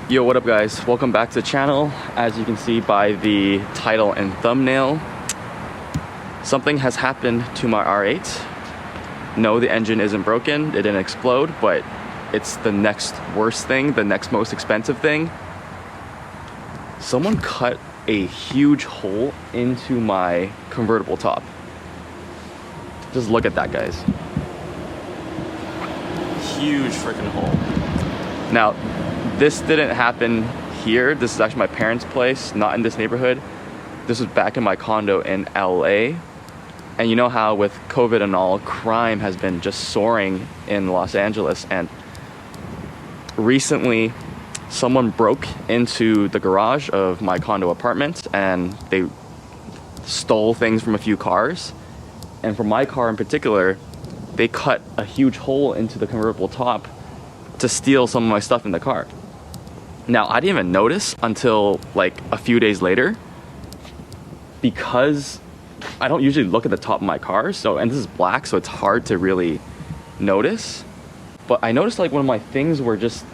Yo, what up guys? Welcome back to the channel. As you can see by the title and thumbnail, something has happened to my R8. No, the engine isn't broken, it didn't explode, but it's the next worst thing, the next most expensive thing. Someone cut a huge hole into my convertible top. Just look at that, guys. Huge freaking hole. Now, this didn't happen here. This is actually my parents' place, not in this neighborhood. This was back in my condo in LA. And you know how with COVID and all, crime has been just soaring in Los Angeles. And recently, someone broke into the garage of my condo apartment and they stole things from a few cars. And for my car in particular, they cut a huge hole into the convertible top to steal some of my stuff in the car. Now, I didn't even notice until like a few days later because I don't usually look at the top of my car. And this is black, so it's hard to really notice. But I noticed like one of my things were just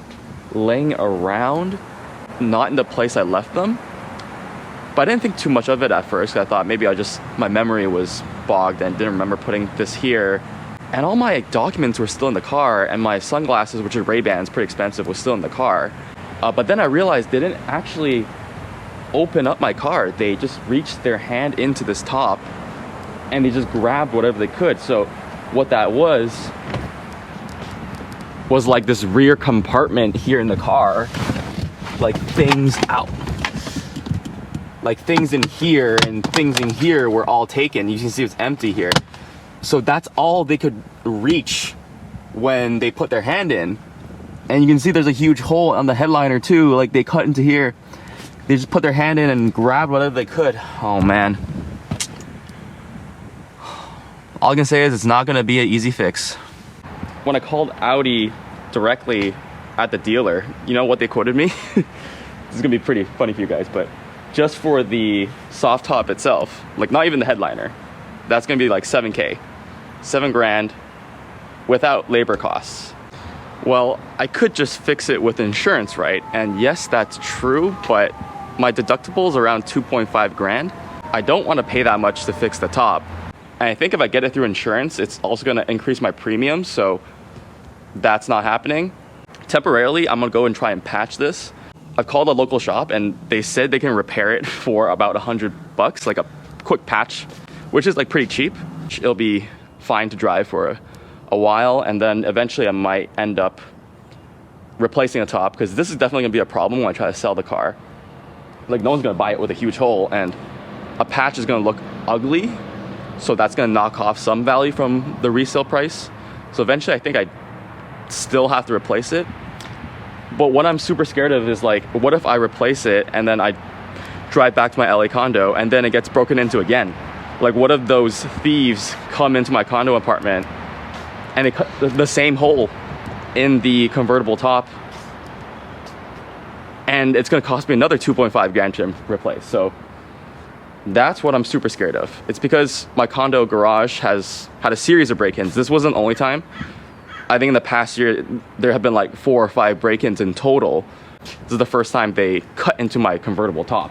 laying around, not in the place I left them. But I didn't think too much of it at first. I thought maybe my memory was bogged and didn't remember putting this here. And all my documents were still in the car, and my sunglasses, which are Ray-Bans, pretty expensive, was still in the car. But then I realized they didn't actually open up my car. They just reached their hand into this top and they just grabbed whatever they could. So what that was like this rear compartment here in the car, like things out. Like things in here and things in here were all taken. You can see it's empty here. So that's all they could reach when they put their hand in. And you can see there's a huge hole on the headliner too. Like they cut into here. They just put their hand in and grabbed whatever they could. Oh man. All I can say is it's not gonna be an easy fix. When I called Audi directly at the dealer, you know what they quoted me? This is gonna be pretty funny for you guys, but just for the soft top itself, like not even the headliner, that's gonna be like 7K, 7 grand without labor costs. Well, I could just fix it with insurance, right? And yes, that's true, but my deductible is around 2.5 grand. I don't want to pay that much to fix the top. And I think if I get it through insurance, it's also going to increase my premium, so that's not happening. Temporarily, I'm going to go and try and patch this. I've called a local shop and they said they can repair it for about $100, like a quick patch, which is like pretty cheap. It'll be fine to drive for a while, and then eventually I might end up replacing the top, because this is definitely gonna be a problem when I try to sell the car. Like no one's gonna buy it with a huge hole, and a patch is gonna look ugly, so that's gonna knock off some value from the resale price. So eventually I think I still have to replace it. But what I'm super scared of is like, what if I replace it and then I drive back to my LA condo and then it gets broken into again? Like what if those thieves come into my condo apartment and they cut the same hole in the convertible top, and it's gonna cost me another 2.5 grand to replace. So that's what I'm super scared of. It's because my condo garage has had a series of break-ins. This wasn't the only time. I think in the past year, there have been like 4 or 5 break-ins in total. This is the first time they cut into my convertible top.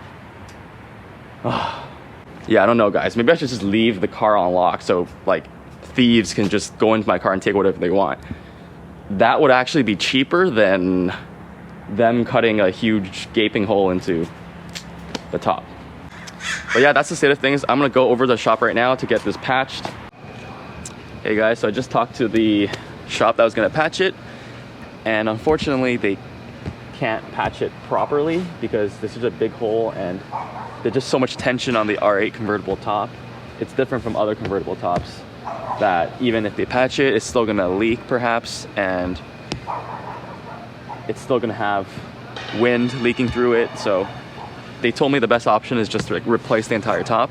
Yeah, I don't know guys. Maybe I should just leave the car unlocked so like thieves can just go into my car and take whatever they want. That would actually be cheaper than them cutting a huge gaping hole into the top. But yeah, that's the state of things. I'm gonna go over to the shop right now to get this patched. Hey guys, so I just talked to the shop that was gonna patch it, and unfortunately they can't patch it properly because this is a big hole and there's just so much tension on the R8 convertible top. It's different from other convertible tops that even if they patch it, it's still gonna leak perhaps, and it's still gonna have wind leaking through it. So they told me the best option is just to like replace the entire top.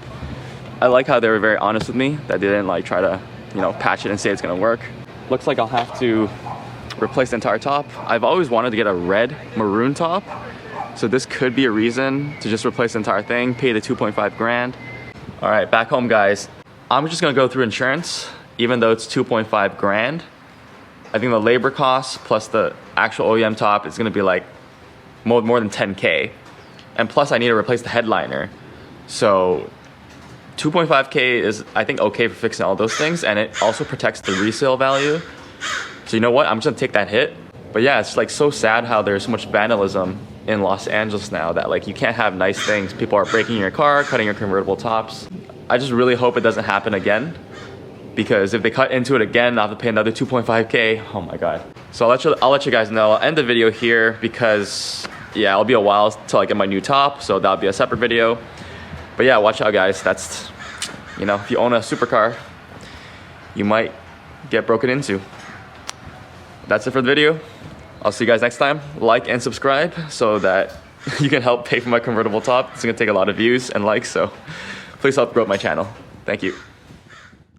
I like how they were very honest with me, that they didn't like try to, you know, patch it and say it's gonna work. Looks like I'll have to replace the entire top. I've always wanted to get a red maroon top, so this could be a reason to just replace the entire thing, pay the 2.5 grand. All right, back home guys. I'm just gonna go through insurance, even though it's 2.5 grand. I think the labor costs plus the actual OEM top is gonna be like more than 10K. And plus I need to replace the headliner. So 2.5K is, I think, okay for fixing all those things, and it also protects the resale value. So you know what, I'm just gonna take that hit. But yeah, it's like so sad how there's so much vandalism in Los Angeles now that like you can't have nice things. People are breaking your car, cutting your convertible tops. I just really hope it doesn't happen again, because if they cut into it again, I'll have to pay another 2.5K. Oh my God. So I'll let you guys know. I'll end the video here because yeah, it'll be a while till I get my new top, so that'll be a separate video. But yeah, watch out guys. That's, you know, if you own a supercar, you might get broken into. That's it for the video. I'll see you guys next time. Like and subscribe so that you can help pay for my convertible top. It's gonna take a lot of views and likes, so please help grow my channel. Thank you.